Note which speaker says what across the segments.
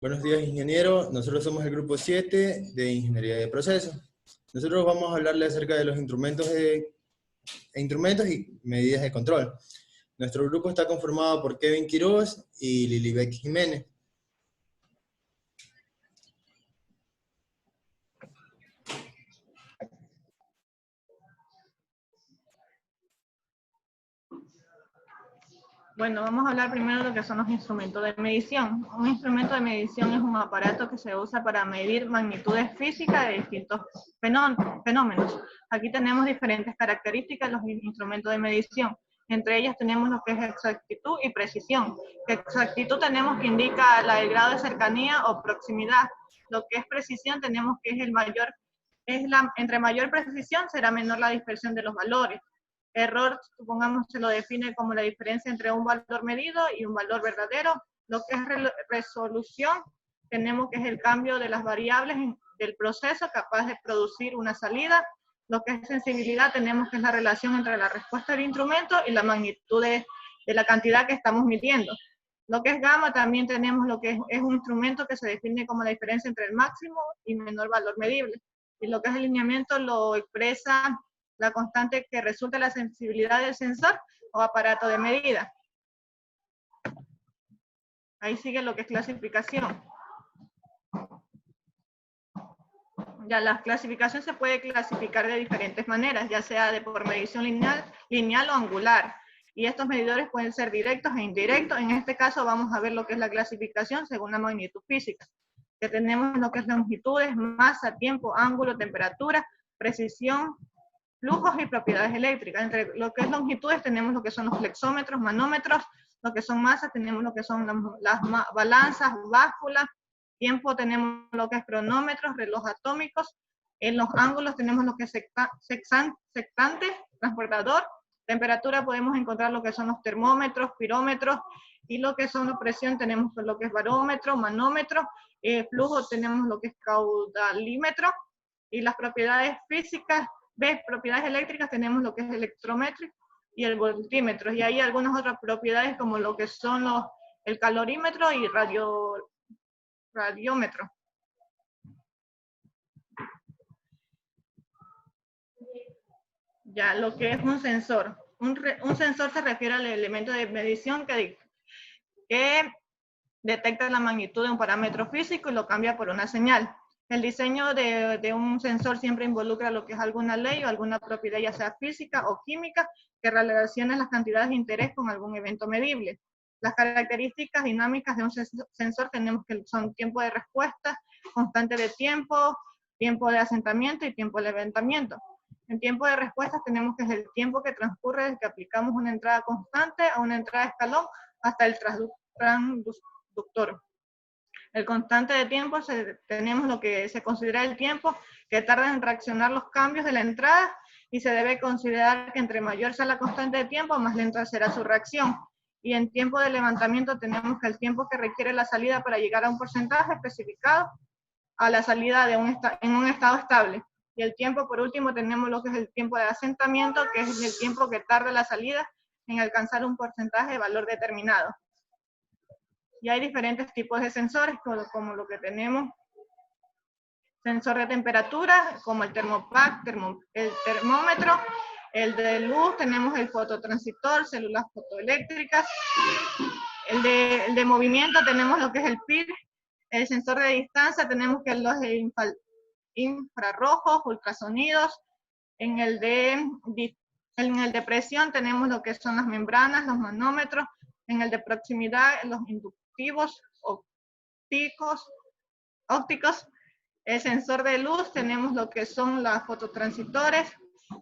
Speaker 1: Buenos días, ingeniero. Nosotros somos el grupo 7 de Ingeniería de Procesos. Nosotros vamos a hablarle acerca de los instrumentos y medidas de control. Nuestro grupo está conformado por Kevin Quiroz y Lilibet Jiménez.
Speaker 2: Bueno, vamos a hablar primero de lo que son los instrumentos de medición. Un instrumento de medición es un aparato que se usa para medir magnitudes físicas de distintos fenómenos. Aquí tenemos diferentes características de los instrumentos de medición. Entre ellas tenemos lo que es exactitud y precisión. Exactitud tenemos que indica el grado de cercanía o proximidad. Lo que es precisión tenemos que entre mayor precisión será menor la dispersión de los valores. Error, supongamos, se lo define como la diferencia entre un valor medido y un valor verdadero. Lo que es resolución, tenemos que es el cambio de las variables del proceso capaz de producir una salida. Lo que es sensibilidad, tenemos que es la relación entre la respuesta del instrumento y la magnitud de la cantidad que estamos midiendo. Lo que es gamma, también tenemos lo que es un instrumento que se define como la diferencia entre el máximo y menor valor medible. Y lo que es alineamiento lo expresa la constante que resulta de la sensibilidad del sensor o aparato de medida. Ahí sigue lo que es clasificación. Ya la clasificación se puede clasificar de diferentes maneras, ya sea por medición lineal o angular. Y estos medidores pueden ser directos e indirectos. En este caso vamos a ver lo que es la clasificación según la magnitud física. Que tenemos lo que es longitudes, masa, tiempo, ángulo, temperatura, precisión, flujos y propiedades eléctricas. Entre lo que es longitudes tenemos lo que son los flexómetros, manómetros, lo que son masas tenemos lo que son las balanzas, básculas, tiempo tenemos lo que es cronómetros, reloj atómicos, en los ángulos tenemos lo que es sextante, transportador, temperatura podemos encontrar lo que son los termómetros, pirómetros, y lo que son la presión tenemos lo que es barómetro, manómetro, flujo tenemos lo que es caudalímetro, y las propiedades físicas, propiedades eléctricas tenemos lo que es electrométrico y el voltímetro, y hay algunas otras propiedades como lo que son el calorímetro y radiómetro. Ya, lo que es un sensor. Un sensor se refiere al elemento de medición que detecta la magnitud de un parámetro físico y lo cambia por una señal. El diseño de un sensor siempre involucra lo que es alguna ley o alguna propiedad, ya sea física o química, que relaciona las cantidades de interés con algún evento medible. Las características dinámicas de un sensor tenemos que son tiempo de respuesta, constante de tiempo, tiempo de asentamiento y tiempo de levantamiento. En tiempo de respuesta tenemos que es el tiempo que transcurre desde que aplicamos una entrada constante a una entrada de escalón hasta el transductor. El constante de tiempo tenemos lo que se considera el tiempo que tarda en reaccionar los cambios de la entrada, y se debe considerar que entre mayor sea la constante de tiempo, más lenta será su reacción. Y en tiempo de levantamiento tenemos que el tiempo que requiere la salida para llegar a un porcentaje especificado a la salida en un estado estable. Y el tiempo, por último, tenemos lo que es el tiempo de asentamiento, que es el tiempo que tarda la salida en alcanzar un porcentaje de valor determinado. Y hay diferentes tipos de sensores, como lo que tenemos. Sensor de temperatura, como el termopack, el termómetro, el de luz, tenemos el fototransitor, células fotoeléctricas. El de movimiento tenemos lo que es el PIR. El sensor de distancia tenemos que los infrarrojos, ultrasonidos. En el de presión tenemos lo que son las membranas, los manómetros. En el de proximidad, los inductivos, ópticos. El sensor de luz tenemos lo que son los fototransitores.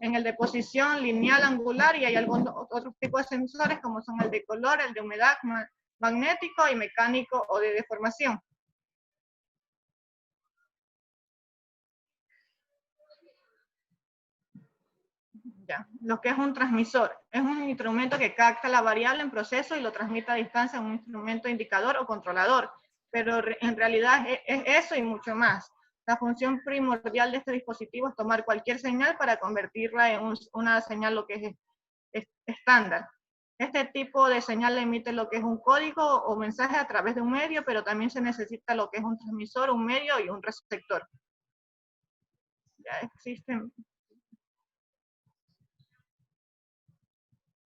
Speaker 2: En el de posición lineal, angular, y hay algunos otros tipos de sensores como son el de color, el de humedad, magnético y mecánico o de deformación. Ya. Lo que es un transmisor es un instrumento que capta la variable en proceso y lo transmite a distancia a un instrumento indicador o controlador, pero en realidad es eso y mucho más. La función primordial de este dispositivo es tomar cualquier señal para convertirla en una señal lo que es estándar. Este tipo de señal emite lo que es un código o mensaje a través de un medio, pero también se necesita lo que es un transmisor, un medio y un receptor. Ya existen.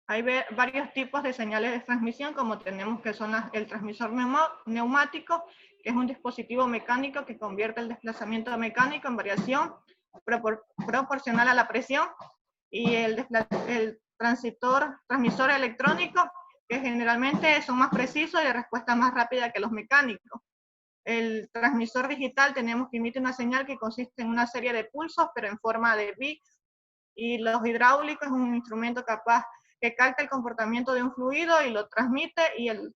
Speaker 2: Hay varios tipos de señales de transmisión, como tenemos que son el transmisor neumático, que es un dispositivo mecánico que convierte el desplazamiento mecánico en variación proporcional a la presión, y el transmisor electrónico, que generalmente son más precisos y de respuesta más rápida que los mecánicos. El transmisor digital tenemos que emite una señal que consiste en una serie de pulsos, pero en forma de bits, y los hidráulicos es un instrumento capaz que capta el comportamiento de un fluido y lo transmite, y el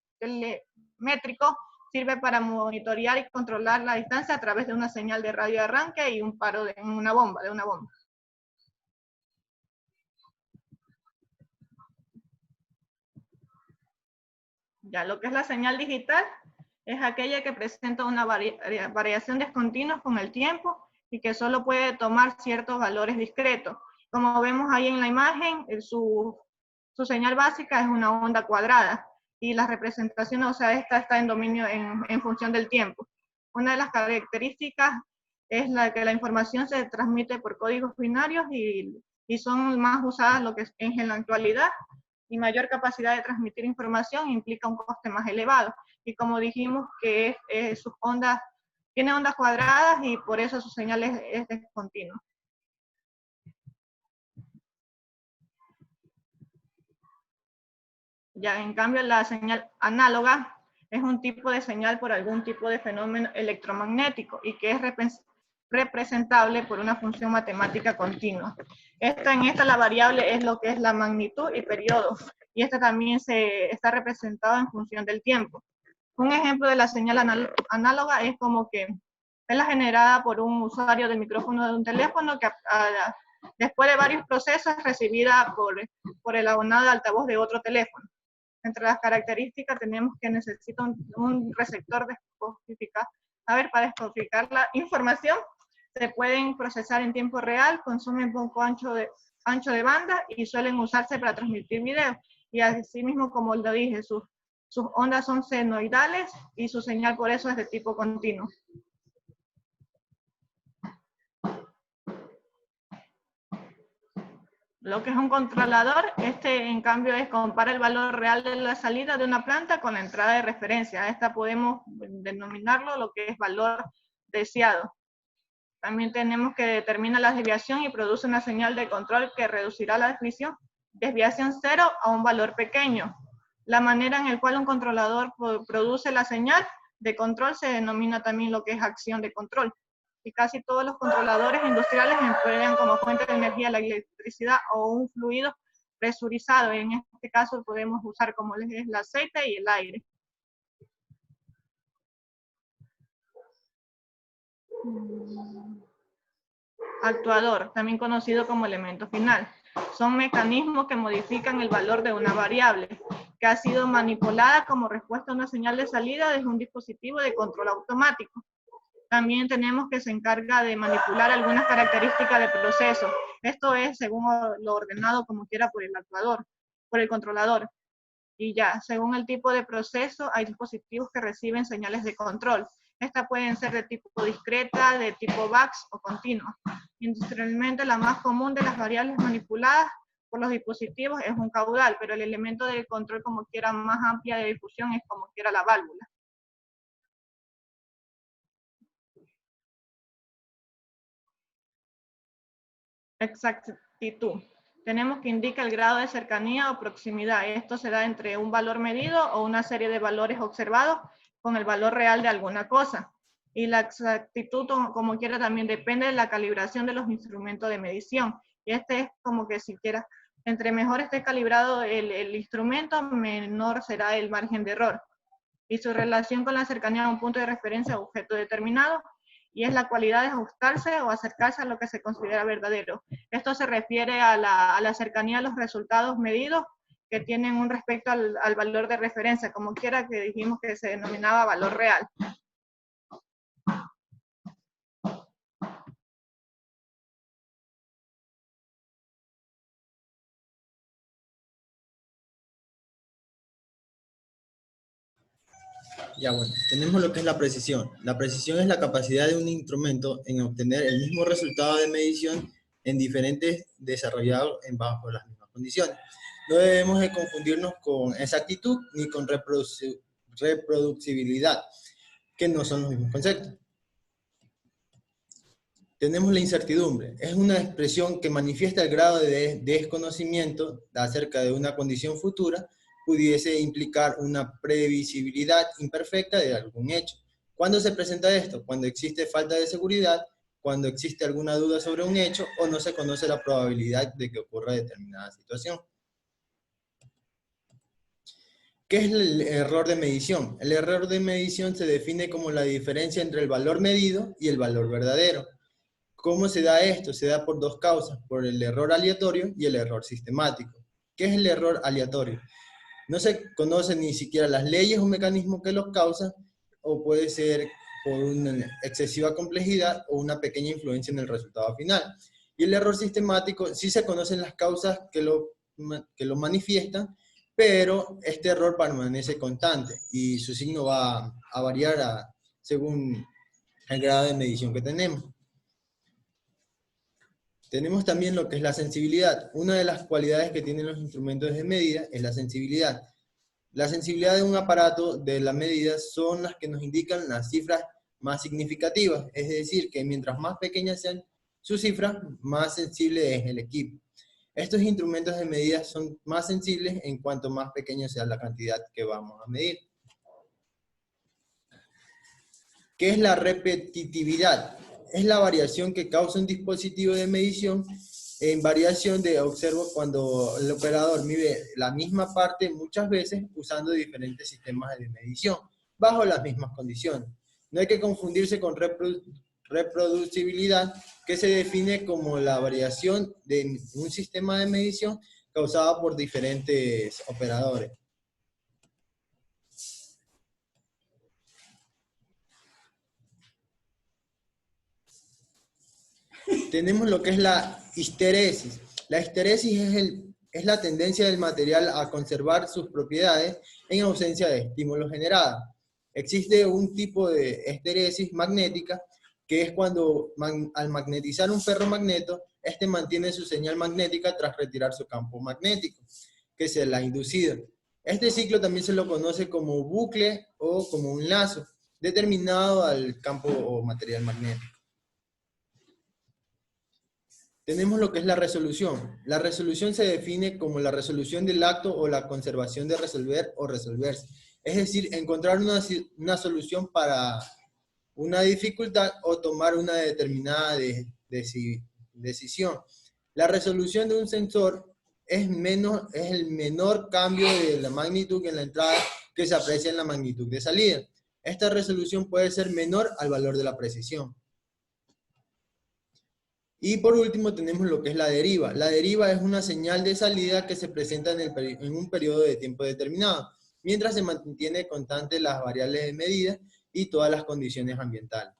Speaker 2: métrico sirve para monitorear y controlar la distancia a través de una señal de radio de arranque y un paro de una bomba. Ya, lo que es la señal digital es aquella que presenta una variación discontinua con el tiempo y que solo puede tomar ciertos valores discretos. Como vemos ahí en la imagen, su señal básica es una onda cuadrada, y la representación, o sea, esta está en dominio en función del tiempo. Una de las características es la que la información se transmite por códigos binarios y son más usadas lo que es en la actualidad, y mayor capacidad de transmitir información implica un coste más elevado. Y como dijimos que sus ondas, tiene ondas cuadradas y por eso su señal es discontinua. Ya, en cambio, la señal análoga es un tipo de señal por algún tipo de fenómeno electromagnético y que es representable por una función matemática continua. En esta la variable es lo que es la magnitud y periodo, y esta también está representada en función del tiempo. Un ejemplo de la señal análoga es como que es la generada por un usuario del micrófono de un teléfono que después de varios procesos es recibida por el abonado de altavoz de otro teléfono. Entre las características tenemos que necesita un receptor descodificado. Para descodificar la información, se pueden procesar en tiempo real, consumen poco ancho de banda y suelen usarse para transmitir videos. Y así mismo, como lo dije, sus ondas son senoidales y su señal por eso es de tipo continuo. Lo que es un controlador, en cambio compara el valor real de la salida de una planta con la entrada de referencia. Esta podemos denominarlo lo que es valor deseado. También tenemos que determinar la desviación y produce una señal de control que reducirá la desviación cero a un valor pequeño. La manera en la cual un controlador produce la señal de control se denomina también lo que es acción de control. Y casi todos los controladores industriales emplean como fuente de energía la electricidad o un fluido presurizado. En este caso podemos usar como es el aceite y el aire. Actuador, también conocido como elemento final. Son mecanismos que modifican el valor de una variable que ha sido manipulada como respuesta a una señal de salida desde un dispositivo de control automático. También tenemos que se encarga de manipular algunas características del proceso. Esto es según lo ordenado como quiera por el actuador, por el controlador. Y ya, según el tipo de proceso, hay dispositivos que reciben señales de control. Estas pueden ser de tipo discreta, de tipo batch o continua. Industrialmente, la más común de las variables manipuladas por los dispositivos es un caudal, pero el elemento de control como quiera más amplia de difusión es como quiera la válvula. Exactitud. Tenemos que indicar el grado de cercanía o proximidad. Esto se da entre un valor medido o una serie de valores observados con el valor real de alguna cosa. Y la exactitud, como quiera, también depende de la calibración de los instrumentos de medición. Y es como que siquiera, entre mejor esté calibrado el instrumento, menor será el margen de error. Y su relación con la cercanía a un punto de referencia o objeto determinado, y es la cualidad de ajustarse o acercarse a lo que se considera verdadero. Esto se refiere a la cercanía a los resultados medidos que tienen un respecto al valor de referencia, como quiera que dijimos que se denominaba valor real.
Speaker 1: Ya bueno, tenemos lo que es la precisión. La precisión es la capacidad de un instrumento en obtener el mismo resultado de medición en diferentes desarrollados bajo las mismas condiciones. No debemos de confundirnos con exactitud ni con reproducibilidad, que no son los mismos conceptos. Tenemos la incertidumbre. Es una expresión que manifiesta el grado de desconocimiento acerca de una condición futura, pudiese implicar una previsibilidad imperfecta de algún hecho. ¿Cuándo se presenta esto? Cuando existe falta de seguridad, cuando existe alguna duda sobre un hecho o no se conoce la probabilidad de que ocurra determinada situación. ¿Qué es el error de medición? El error de medición se define como la diferencia entre el valor medido y el valor verdadero. ¿Cómo se da esto? Se da por dos causas, por el error aleatorio y el error sistemático. ¿Qué es el error aleatorio? No se conocen ni siquiera las leyes o mecanismos que los causan, o puede ser por una excesiva complejidad o una pequeña influencia en el resultado final. Y el error sistemático, sí se conocen las causas que lo manifiestan, pero este error permanece constante y su signo va a variar según el grado de medición que tenemos. Tenemos también lo que es la sensibilidad. Una de las cualidades que tienen los instrumentos de medida es la sensibilidad. La sensibilidad de un aparato de la medida son las que nos indican las cifras más significativas, es decir, que mientras más pequeñas sean sus cifras, más sensible es el equipo. Estos instrumentos de medida son más sensibles en cuanto más pequeña sea la cantidad que vamos a medir. ¿Qué es la repetitividad? Es la variación que causa un dispositivo de medición en variación de observo cuando el operador mide la misma parte muchas veces usando diferentes sistemas de medición bajo las mismas condiciones. No hay que confundirse con reproducibilidad, que se define como la variación de un sistema de medición causada por diferentes operadores. Tenemos lo que es la histeresis. La histeresis es la tendencia del material a conservar sus propiedades en ausencia de estímulos generados. Existe un tipo de histeresis magnética que es cuando al magnetizar un ferromagneto, este mantiene su señal magnética tras retirar su campo magnético, que se la ha inducido. Este ciclo también se lo conoce como bucle o como un lazo, determinado al campo o material magnético. Tenemos lo que es la resolución. La resolución se define como la resolución del acto o la conservación de resolver o resolverse. Es decir, encontrar una solución para una dificultad o tomar una determinada decisión. La resolución de un sensor es el menor cambio de la magnitud en la entrada que se aprecia en la magnitud de salida. Esta resolución puede ser menor al valor de la precisión. Y por último tenemos lo que es la deriva. La deriva es una señal de salida que se presenta en un periodo de tiempo determinado, mientras se mantiene constante las variables de medida y todas las condiciones ambientales.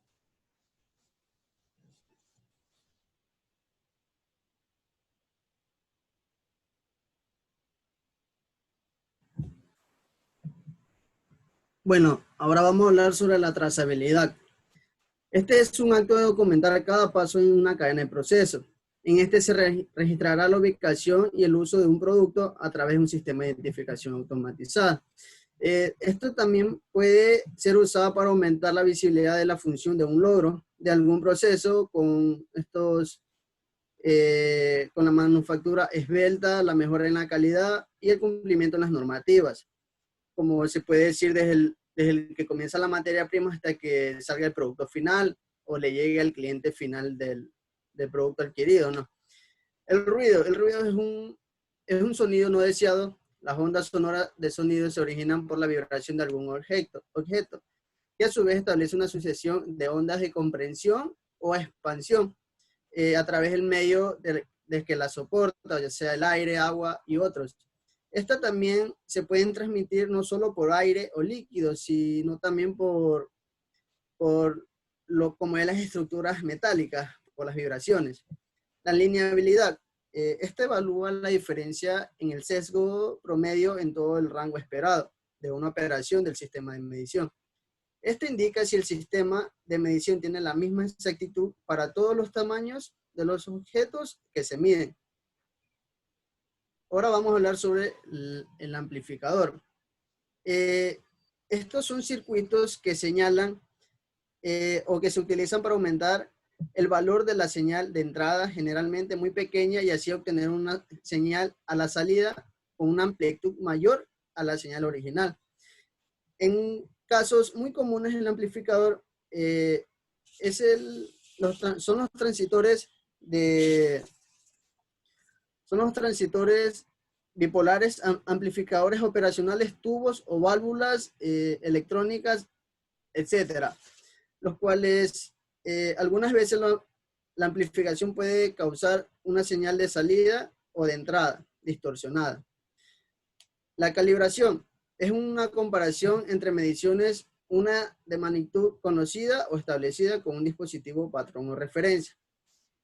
Speaker 3: Bueno, ahora vamos a hablar sobre la trazabilidad. Este es un acto de documentar cada paso en una cadena de proceso. En este se registrará la ubicación y el uso de un producto a través de un sistema de identificación automatizada. Esto también puede ser usado para aumentar la visibilidad de la función de un logro de algún proceso con con la manufactura esbelta, la mejora en la calidad y el cumplimiento en las normativas. Como se puede decir desde el que comienza la materia prima hasta que salga el producto final o le llegue al cliente final del producto adquirido, ¿no? El ruido es un sonido no deseado. Las ondas sonoras de sonido se originan por la vibración de algún objeto, que a su vez establece una sucesión de ondas de comprensión o expansión a través del medio de que la soporta, ya sea el aire, agua y otros. Estas también se pueden transmitir no solo por aire o líquido, sino también por como es las estructuras metálicas, por las vibraciones. La lineabilidad. Esta evalúa la diferencia en el sesgo promedio en todo el rango esperado de una operación del sistema de medición. Esto indica si el sistema de medición tiene la misma exactitud para todos los tamaños de los objetos que se miden. Ahora vamos a hablar sobre el amplificador. Estos son circuitos que señalan o que se utilizan para aumentar el valor de la señal de entrada, generalmente muy pequeña, y así obtener una señal a la salida con una amplitud mayor a la señal original. En casos muy comunes el amplificador son los transitores bipolares, amplificadores operacionales, tubos o válvulas electrónicas, etcétera, los cuales algunas veces la amplificación puede causar una señal de salida o de entrada distorsionada. La calibración es una comparación entre mediciones, una de magnitud conocida o establecida con un dispositivo patrón o referencia,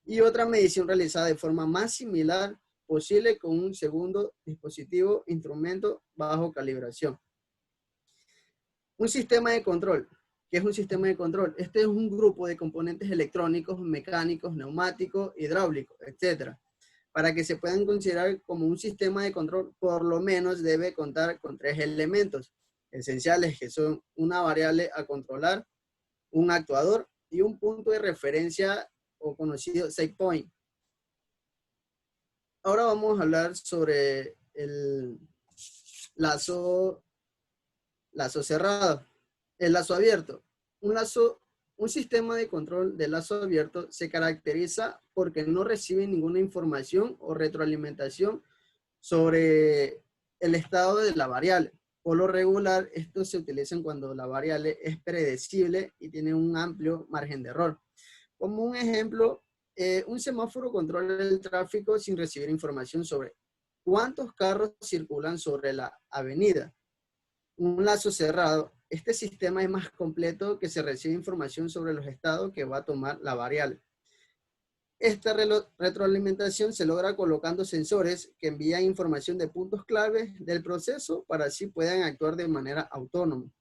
Speaker 3: y otra medición realizada de forma más similar posible con un segundo dispositivo, instrumento bajo calibración. Un sistema de control. ¿Qué es un sistema de control? Este es un grupo de componentes electrónicos, mecánicos, neumáticos, hidráulicos, etc. Para que se puedan considerar como un sistema de control, por lo menos debe contar con 3 elementos esenciales, que son una variable a controlar, un actuador y un punto de referencia o conocido set point. Ahora vamos a hablar sobre el lazo cerrado. El lazo abierto. Un sistema de control de lazo abierto se caracteriza porque no recibe ninguna información o retroalimentación sobre el estado de la variable. Por lo regular, estos se utilizan cuando la variable es predecible y tiene un amplio margen de error. Como un ejemplo, un semáforo controla el tráfico sin recibir información sobre cuántos carros circulan sobre la avenida. Un lazo cerrado, este sistema es más completo, que se recibe información sobre los estados que va a tomar la variable. Esta retroalimentación se logra colocando sensores que envían información de puntos clave del proceso para así puedan actuar de manera autónoma.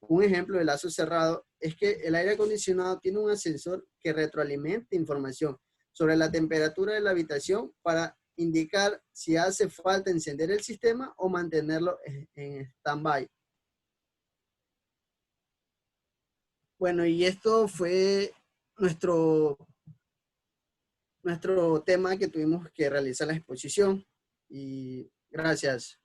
Speaker 3: Un ejemplo de lazo cerrado es que el aire acondicionado tiene un ascensor que retroalimenta información sobre la temperatura de la habitación para indicar si hace falta encender el sistema o mantenerlo en stand-by. Bueno, y esto fue nuestro tema que tuvimos que realizar la exposición. Y gracias.